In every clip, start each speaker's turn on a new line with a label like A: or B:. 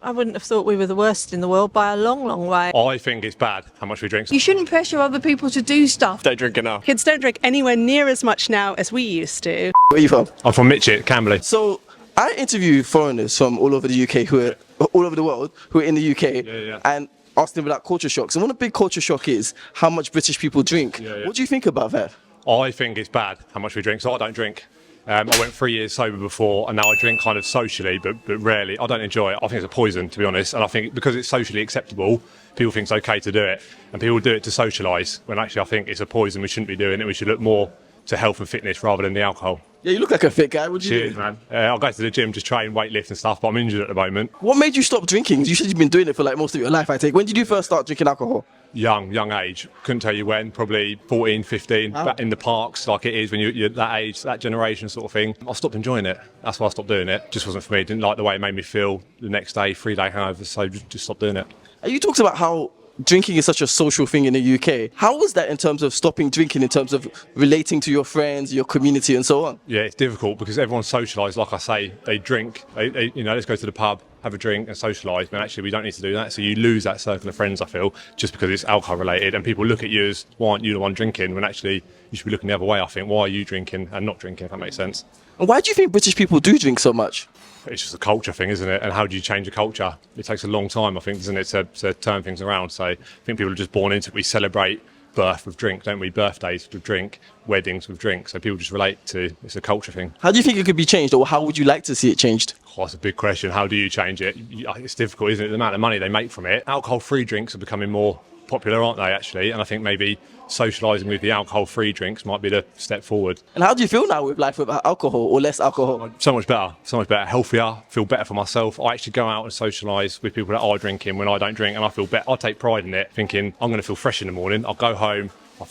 A: I wouldn't have thought we were the worst in the world by a long, long way.
B: I think it's bad how much we drink.
C: You shouldn't pressure other people to do stuff.
D: Don't drink enough.
E: Kids don't drink anywhere near as much now as we used to.
D: Where are you from?
B: I'm from Mitchett, Camberley.
D: So I interview foreigners from all over the UK who are all over the world who are in the UK and ask them about culture shocks. And one of the big culture shock is how much British people drink. What do you think about that?
B: I think it's bad how much we drink. So I don't drink. I went 3 years sober before, and now I drink kind of socially, but rarely. I don't enjoy it. I think it's a poison, to be honest. And I think because it's socially acceptable, people think it's okay to do it. And people do it to socialise, when actually I think it's a poison. We shouldn't be doing it. We should look more to health and fitness rather than the alcohol.
D: Yeah, you look like a fit guy. What do you
B: Cheers,
D: do?
B: man. I'll go to the gym, just train, weight lift and stuff, but I'm injured at the moment.
D: What made you stop drinking? You said you've been doing it for like most of your life, I take. When did you first start drinking alcohol?
B: Young age. Couldn't tell you when, probably 14, 15, back in the parks like it is when you're that age, that generation sort of thing. I stopped enjoying it. That's why I stopped doing it. Just wasn't for me. Didn't like the way it made me feel the next day, 3-day hangover, so just stopped doing it.
D: And you talked about how drinking is such a social thing in the UK. How was that in terms of stopping drinking, in terms of relating to your friends, your community and so on?
B: Yeah, it's difficult because everyone's socialised. Like I say, they drink, they let's go to the pub, have a drink and socialise, but actually we don't need to do that. So you lose that circle of friends, I feel, just because it's alcohol related, and people look at you as, why aren't you the one drinking, when actually you should be looking the other way, I think. Why are you drinking and not drinking, if that makes sense?
D: And why do you think British people do drink so much?
B: It's just a culture thing, isn't it? And how do you change a culture? It takes a long time, I think, doesn't it, to turn things around. So I think people are just born into it. We celebrate birth with drink, don't we? Birthdays with drink, weddings with drink. So people just relate to, it's a culture thing.
D: How do you think it could be changed, or how would you like to see it changed?
B: Oh, that's a big question. How do you change it? It's difficult, isn't it? The amount of money they make from it. Alcohol-free drinks are becoming more popular, aren't they, actually? And I think maybe socialising with the alcohol-free drinks might be the step forward.
D: And how do you feel now with life without alcohol or less alcohol?
B: So much better, healthier, feel better for myself. I actually go out and socialise with people that are drinking when I don't drink, and I feel better. I take pride in it, thinking I'm going to feel fresh in the morning. I'll go home,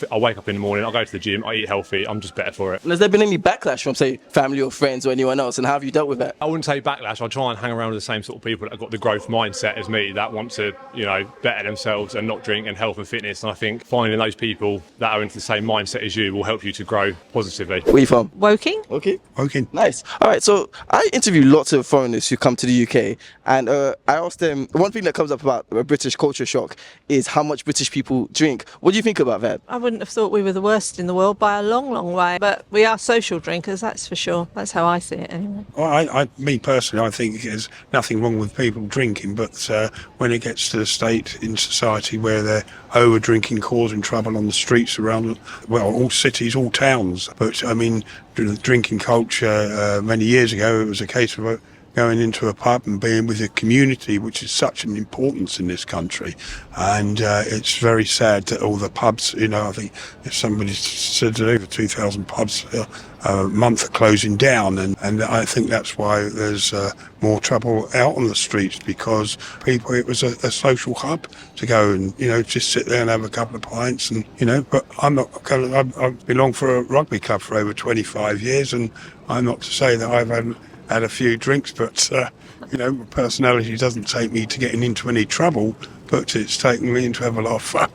B: I'll wake up in the morning, I'll go to the gym, I eat healthy, I'm just better for it.
D: And has there been any backlash from, say, family or friends or anyone else, and how have you dealt with that?
B: I wouldn't say backlash. I try and hang around with the same sort of people that have got the growth mindset as me, that want to, better themselves and not drink, and health and fitness. And I think finding those people that are into the same mindset as you will help you to grow positively.
D: Where are you from?
A: Woking?
D: Okay.
F: Okay.
D: Nice. All right, so I interview lots of foreigners who come to the UK, and I asked them, one thing that comes up about a British culture shock is how much British people drink. What do you think about that?
A: I wouldn't have thought we were the worst in the world by a long, long way. But we are social drinkers, that's for sure. That's how I see it anyway.
F: Well, me personally, I think there's nothing wrong with people drinking, but when it gets to the state in society where they're over drinking, causing trouble on the streets around, well, all cities, all towns. But I mean, the drinking culture many years ago, it was a case of going into a pub and being with a community, which is such an importance in this country. And it's very sad that all the pubs, I think if somebody said that over 2,000 pubs a month are closing down, and I think that's why there's more trouble out on the streets, because people, it was a social hub to go and, just sit there and have a couple of pints and, but I've belonged for a rugby club for over 25 years, and I'm not to say that I've had a few drinks, but my personality doesn't take me to getting into any trouble, but it's taken me to have a lot of fun,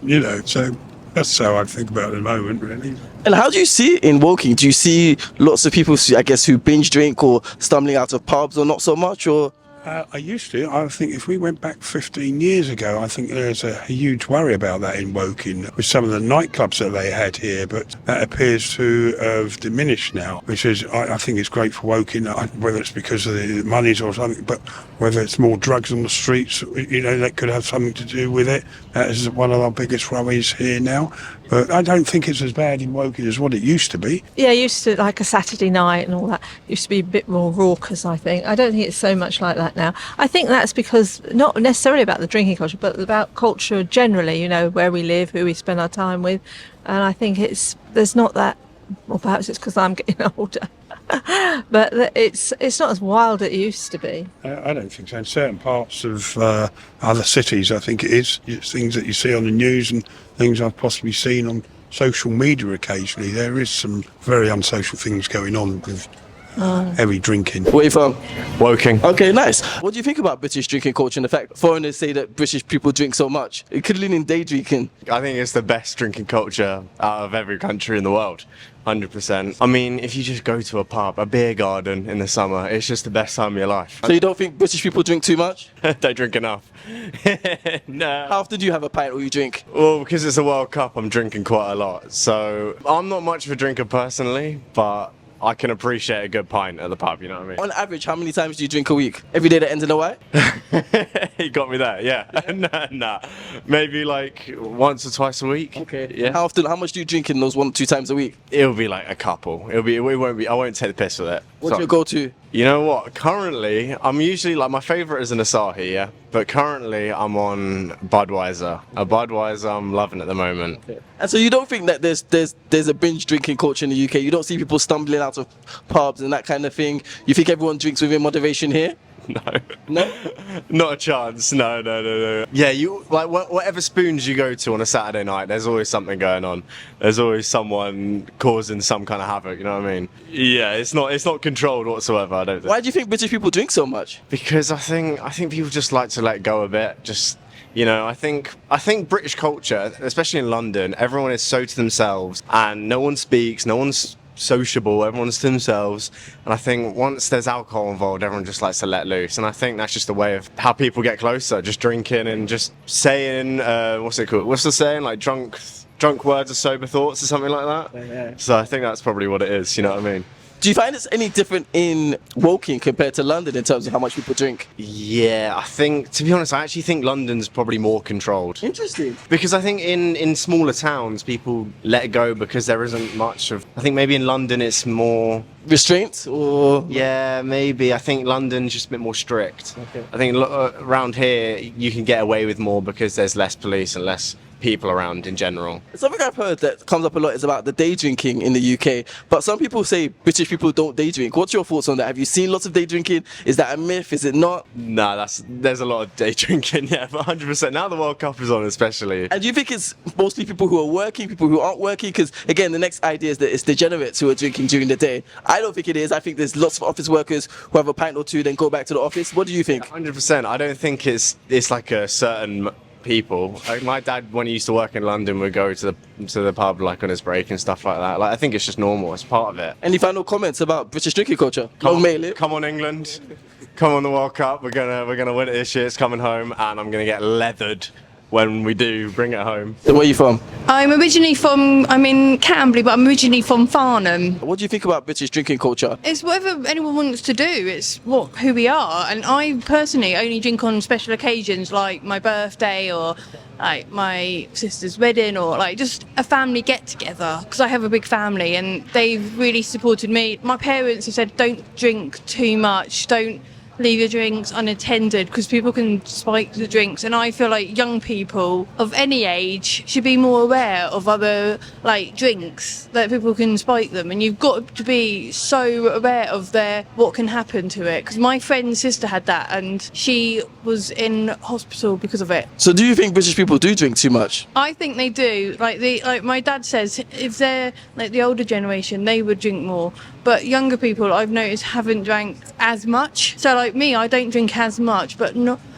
F: so that's how I think about it at the moment, really.
D: And how do you see it in Woking? Do you see lots of people, I guess, who binge drink or stumbling out of pubs, or not so much, or?
F: I used to. I think if we went back 15 years ago, I think there's a huge worry about that in Woking with some of the nightclubs that they had here, but that appears to have diminished now, which is, I think it's great for Woking, whether it's because of the monies or something, but whether it's more drugs on the streets, that could have something to do with it. That is one of our biggest worries here now. But I don't think it's as bad in Woking as what it used to be.
A: Yeah, used to, like a Saturday night and all that, used to be a bit more raucous, I think. I don't think it's so much like that now. I think that's because, not necessarily about the drinking culture, but about culture generally, where we live, who we spend our time with. And I think there's not that, or perhaps it's because I'm getting older, but it's not as wild as it used to be.
F: I don't think so. In certain parts of other cities, I think it is. It's things that you see on the news and things I've possibly seen on social media occasionally. There is some very unsocial things going on with heavy drinking.
D: Where are you from?
G: Woking.
D: Okay, nice. What do you think about British drinking culture and the fact foreigners say that British people drink so much, including day drinking?
G: I think it's the best drinking culture out of every country in the world. 100%. I mean, if you just go to a pub, a beer garden in the summer, it's just the best time of your life.
D: So you don't think British people drink too much?
G: Don't drink enough. No.
D: How often do you have a pint or you drink?
G: Well, because it's a World Cup, I'm drinking quite a lot. So I'm not much of a drinker personally, but I can appreciate a good pint at the pub, you know what I mean?
D: On average, how many times do you drink a week? Every day that ends in a Y?
G: You got me there, yeah. Nah. Maybe like once or twice a week.
D: Okay.
G: Yeah.
D: How much do you drink in those 1-2 times a week?
G: It'll be like a couple. I won't take the piss with it.
D: What's your go-to?
G: You know what? Currently, I'm usually like my favourite is an Asahi, yeah. But currently, I'm on Budweiser. A Budweiser, I'm loving at the moment.
D: And so you don't think that there's a binge drinking culture in the UK? You don't see people stumbling out of pubs and that kind of thing? You think everyone drinks within moderation here? No?
G: Not a chance. No. Yeah, you like whatever spoons you go to on a Saturday night, there's always something going on. There's always someone causing some kind of havoc, you know what I mean? Yeah, it's not controlled whatsoever, I don't think.
D: Why do you think British people drink so much?
G: Because I think people just like to let go a bit. Just, you know, I think British culture, especially in London, everyone is so to themselves and no one speaks, no one's sociable, everyone's to themselves, and I think once there's alcohol involved, everyone just likes to let loose, and I think that's just a way of how people get closer, just drinking and just saying, what's it called? What's the saying? Like drunk words are sober thoughts or something like that? Yeah. So I think that's probably what it is, you know what I mean?
D: Do you find it's any different in Woking compared to London in terms of how much people drink?
G: Yeah, I think, to be honest, I actually think London's probably more controlled.
D: Interesting.
G: Because I think in smaller towns, people let go because there isn't much of... I think maybe in London it's more...
D: Restraint or...
G: Yeah, maybe. I think London's just a bit more strict.
D: Okay.
G: I think around here, you can get away with more because there's less police and less people around in general.
D: Something I've heard that comes up a lot is about the day drinking in the UK, but some people say British people don't day drink. What's your thoughts on that? Have you seen lots of day drinking? Is that a myth? Is it not?
G: Nah, there's a lot of day drinking, yeah, but 100%. Now the World Cup is on especially.
D: And do you think it's mostly people who are working, people who aren't working? Because again, the next idea is that it's degenerates who are drinking during the day. I don't think it is. I think there's lots of office workers who have a pint or two, then go back to the office. What do you think?
G: 100%. I don't think it's like a certain people. Like my dad, when he used to work in London, would go to the pub like on his break and stuff like that. Like I think it's just normal. It's part of it.
D: Any final comments about British drinking culture?
G: Come on, England. Come on, the World Cup. We're gonna win it this year. It's coming home, and I'm gonna get leathered when we do bring it home.
D: So where are you from?
C: I'm in Camberley, but I'm originally from Farnham.
D: What do you think about British drinking culture?
C: It's whatever anyone wants to do. It's who we are. And I personally only drink on special occasions like my birthday or like my sister's wedding or like just a family get together because I have a big family and they've really supported me. My parents have said don't drink too much, don't leave your drinks unattended because people can spike the drinks, and I feel like young people of any age should be more aware of other like drinks that people can spike them, and you've got to be so aware of what can happen to it, because my friend's sister had that and she was in hospital because of it.
D: So do you think British people do drink too much?
C: I think they do. Like my dad says, if they're like the older generation, they would drink more. But younger people, I've noticed, haven't drank as much. So like me, I don't drink as much, but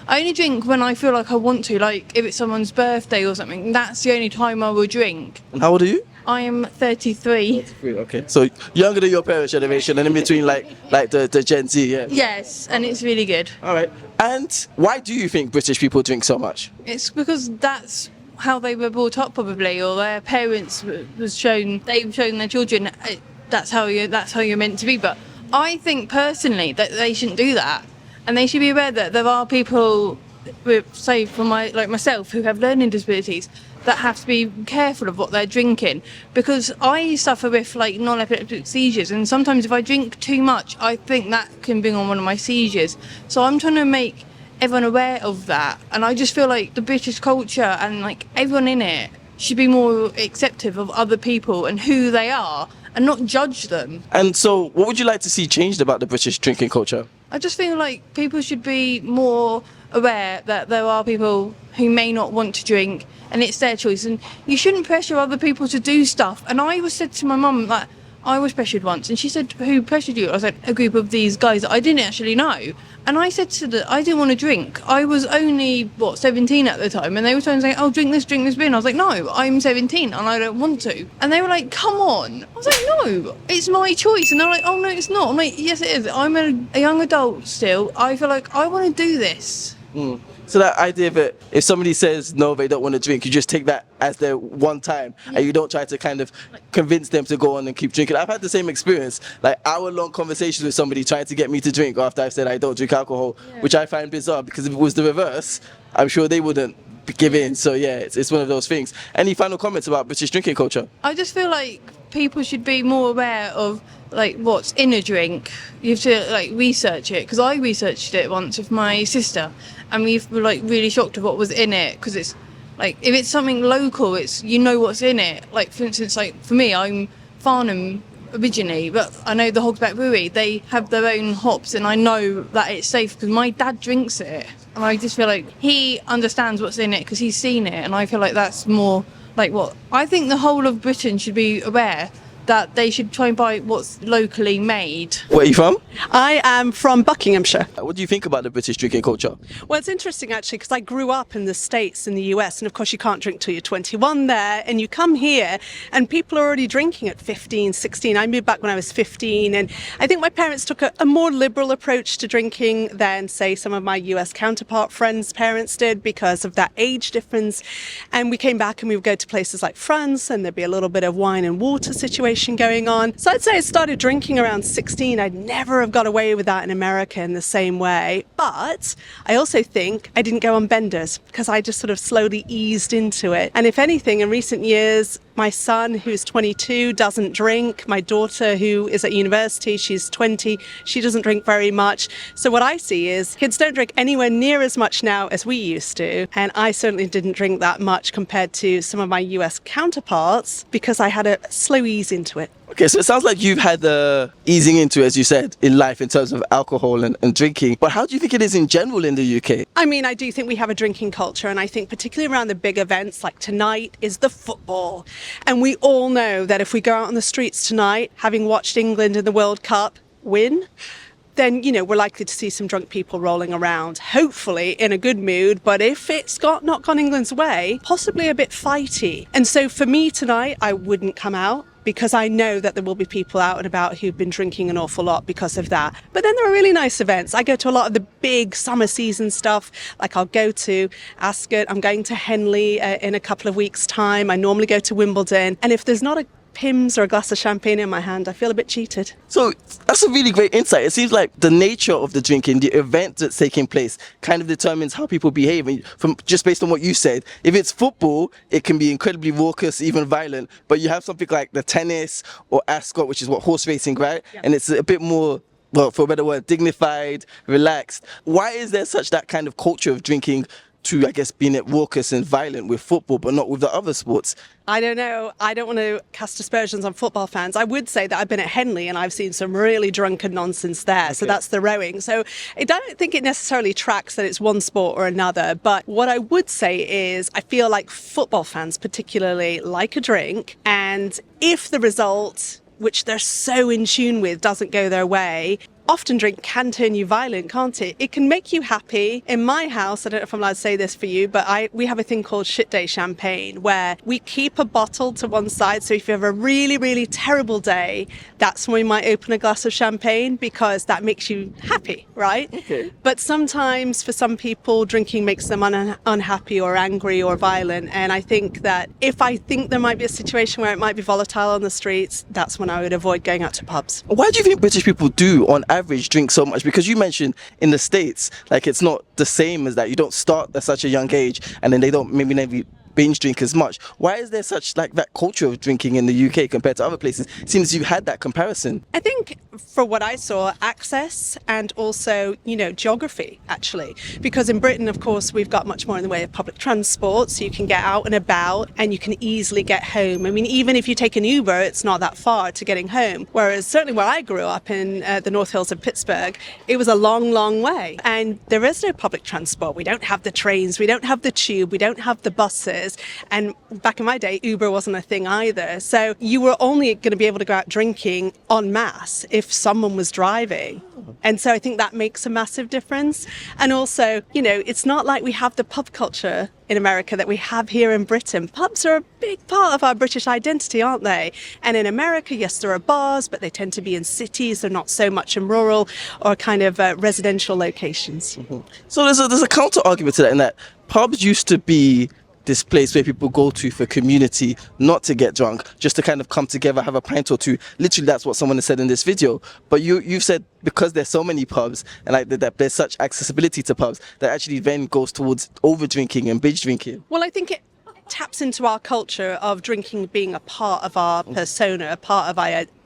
C: I only drink when I feel like I want to. Like if it's someone's birthday or something, that's the only time I will drink.
D: And how old are you?
C: I am 33.
D: Okay. So younger than your parents' generation and in between like the Gen Z, yeah?
C: Yes, and it's really good.
D: All right. And why do you think British people drink so much?
C: It's because that's how they were brought up probably, or their parents they've shown their children that's how you're meant to be. But I think personally that they shouldn't do that, and they should be aware that there are people with, say, myself, who have learning disabilities that have to be careful of what they're drinking, because I suffer with like non-epileptic seizures, and sometimes if I drink too much, I think that can bring on one of my seizures. So I'm trying to make everyone aware of that, and I just feel like the British culture and like everyone in it should be more accepting of other people and who they are, and not judge them.
D: And so what would you like to see changed about the British drinking culture?
C: I just feel like people should be more aware that there are people who may not want to drink and it's their choice, and you shouldn't pressure other people to do stuff. And I always said to my mum, like, I was pressured once, and she said, who pressured you? I was like, a group of these guys that I didn't actually know. And I said to them, I didn't want to drink. I was only, 17 at the time, and they were trying to say, oh, drink this beer. And I was like, no, I'm 17 and I don't want to. And they were like, come on. I was like, no, it's my choice. And they're like, oh, no, it's not. I'm like, yes, it is. I'm a young adult still. I feel like I want to do this.
D: So that idea that if somebody says no, they don't want to drink, you just take that as their one time, and you don't try to kind of convince them to go on and keep drinking. I've had the same experience, like hour-long conversations with somebody trying to get me to drink after I've said I don't drink alcohol, which I find bizarre, because if it was the reverse, I'm sure they wouldn't give in. So yeah, it's one of those things. Any final comments about British drinking culture?
C: I just feel like people should be more aware of like what's in a drink. You have to like research it, because I researched it once with my sister, and we were like really shocked at what was in it, because it's like if it's something local, it's what's in it. Like for instance, like for me, I'm Farnham originally, but I know the Hogsback Brewery, they have their own hops, and I know that it's safe because my dad drinks it, and I just feel like he understands what's in it because he's seen it, and I feel like that's more like what I think the whole of Britain should be aware that they should try and buy what's locally made.
D: Where are you from?
E: I am from Buckinghamshire.
D: What do you think about the British drinking culture?
E: Well, it's interesting actually, because I grew up in the States, in the US, and of course you can't drink till you're 21 there, and you come here and people are already drinking at 15, 16. I moved back when I was 15, and I think my parents took a more liberal approach to drinking than, say, some of my US counterpart friends' parents did, because of that age difference. And we came back and we would go to places like France, and there'd be a little bit of wine and water situation going on. So I'd say I started drinking around 16. I'd never have got away with that in America in the same way. But I also think I didn't go on benders, because I just sort of slowly eased into it. And if anything, in recent years, my son, who's 22, doesn't drink. My daughter, who is at university, she's 20, she doesn't drink very much. So what I see is kids don't drink anywhere near as much now as we used to. And I certainly didn't drink that much compared to some of my US counterparts, because I had a slow ease into it.
D: Okay, so it sounds like you've had the easing into, as you said, in life in terms of alcohol and drinking. But how do you think it is in general in the UK?
E: I mean, I do think we have a drinking culture, and I think particularly around the big events like tonight is the football. And we all know that if we go out on the streets tonight, having watched England in the World Cup win, then, we're likely to see some drunk people rolling around, hopefully in a good mood. But if it's not gone England's way, possibly a bit fighty. And so for me tonight, I wouldn't come out, because I know that there will be people out and about who've been drinking an awful lot because of that. But then there are really nice events. I go to a lot of the big summer season stuff. Like I'll go to Ascot, I'm going to Henley in a couple of weeks' time. I normally go to Wimbledon. And if there's not a Pimm's or a glass of champagne in my hand, I feel a bit cheated.
D: So that's a really great insight. It seems like the nature of the drinking, the event that's taking place, kind of determines how people behave. And from just based on what you said, if it's football, it can be incredibly raucous, even violent. But you have something like the tennis or Ascot, which is what horse racing, right? Yeah. And it's a bit more, well, for a better word, dignified, relaxed. Why is there such that kind of culture of drinking to, I guess, being raucous and violent with football, but not with the other sports?
E: I don't know. I don't want to cast aspersions on football fans. I would say that I've been at Henley and I've seen some really drunken nonsense there. Okay. So that's the rowing. So I don't think it necessarily tracks that it's one sport or another. But what I would say is I feel like football fans particularly like a drink. And if the result, which they're so in tune with, doesn't go their way, often drink can turn you violent, can't it? It can make you happy. In my house, I don't know if I'm allowed to say this for you, but we have a thing called shit day champagne, where we keep a bottle to one side. So if you have a really, really terrible day, that's when we might open a glass of champagne, because that makes you happy, right? Okay. But sometimes for some people, drinking makes them unhappy or angry or violent. And I think that if I think there might be a situation where it might be volatile on the streets, that's when I would avoid going out to pubs.
D: Why do you think British people do, on average, drink so much? Because you mentioned in the States, like, it's not the same as that. You don't start at such a young age, and then they don't maybe never binge drink as much. Why is there such like that culture of drinking in the UK compared to other places? It seems you had that comparison.
E: I think for what I saw, access and also, geography, actually. Because in Britain, of course, we've got much more in the way of public transport, so you can get out and about and you can easily get home. I mean, even if you take an Uber, it's not that far to getting home. Whereas certainly where I grew up in the North Hills of Pittsburgh, it was a long, long way. And there is no public transport. We don't have the trains, we don't have the tube, we don't have the buses. taxes. And back in my day, Uber wasn't a thing either. So you were only going to be able to go out drinking en masse if someone was driving. And so I think that makes a massive difference. And also, you know, it's not like we have the pub culture in America that we have here in Britain. Pubs are a big part of our British identity, aren't they? And in America, yes, there are bars, but they tend to be in cities. They're not so much in rural or kind of residential locations.
D: So there's a counter argument to that, in that pubs used to be this place where people go to for community, not to get drunk, just to kind of come together, have a pint or two. Literally, that's what someone has said in this video. But you've said because there's so many pubs and like that there's such accessibility to pubs, that actually then goes towards over drinking and binge drinking.
E: Well, I think it taps into our culture of drinking being a part of our persona, a part of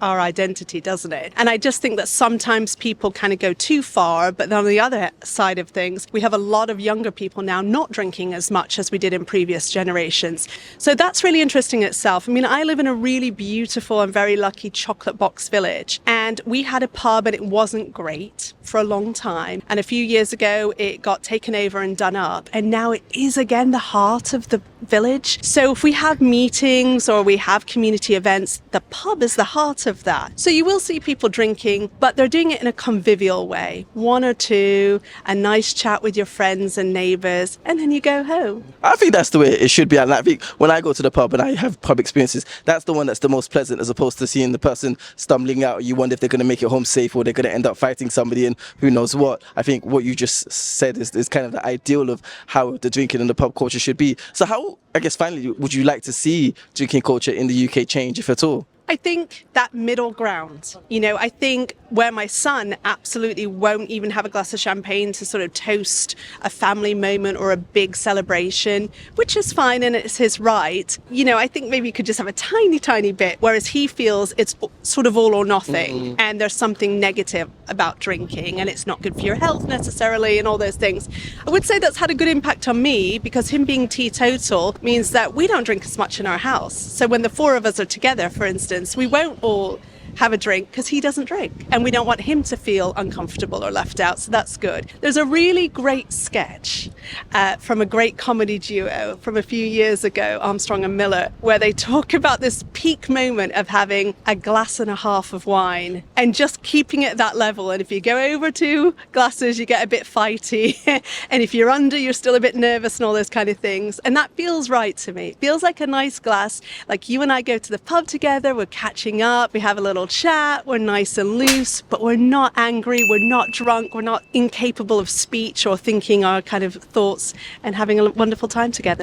E: our identity, doesn't it? And I just think that sometimes people kind of go too far, but then on the other side of things, we have a lot of younger people now not drinking as much as we did in previous generations. So that's really interesting in itself. I mean, I live in a really beautiful and very lucky chocolate box village, and we had a pub and it wasn't great for a long time. And a few years ago, it got taken over and done up. And now it is again the heart of the village. So if we have meetings or we have community events, the pub is the heart of that. So you will see people drinking, but they're doing it in a convivial way. One or two, a nice chat with your friends and neighbours, and then you go home.
D: I think that's the way it should be. And I think when I go to the pub and I have pub experiences, that's the one that's the most pleasant, as opposed to seeing the person stumbling out. You wonder if they're going to make it home safe or they're going to end up fighting somebody and who knows what. I think what you just said is kind of the ideal of how the drinking and the pub culture should be. So how, I guess finally, would you like to see drinking culture in the UK change, if at all?
E: I think that middle ground, you know, I think where my son absolutely won't even have a glass of champagne to sort of toast a family moment or a big celebration, which is fine and it's his right. You know, I think maybe you could just have a tiny, tiny bit, whereas he feels it's sort of all or nothing and there's something negative about drinking and it's not good for your health necessarily and all those things. I would say that's had a good impact on me because him being teetotal means that we don't drink as much in our house. So when the four of us are together, for instance, we won't all have a drink because he doesn't drink and we don't want him to feel uncomfortable or left out, so that's good. There's a really great sketch from a great comedy duo from a few years ago, Armstrong and Miller, where they talk about this peak moment of having a glass and a half of wine and just keeping it at that level, and if you go over 2 glasses you get a bit fighty and if you're under you're still a bit nervous and all those kind of things, and that feels right to me. It feels like a nice glass, like you and I go to the pub together, we're catching up, we have a little chat, we're nice and loose, but we're not angry, we're not drunk, we're not incapable of speech or thinking our kind of thoughts, and having a wonderful time together.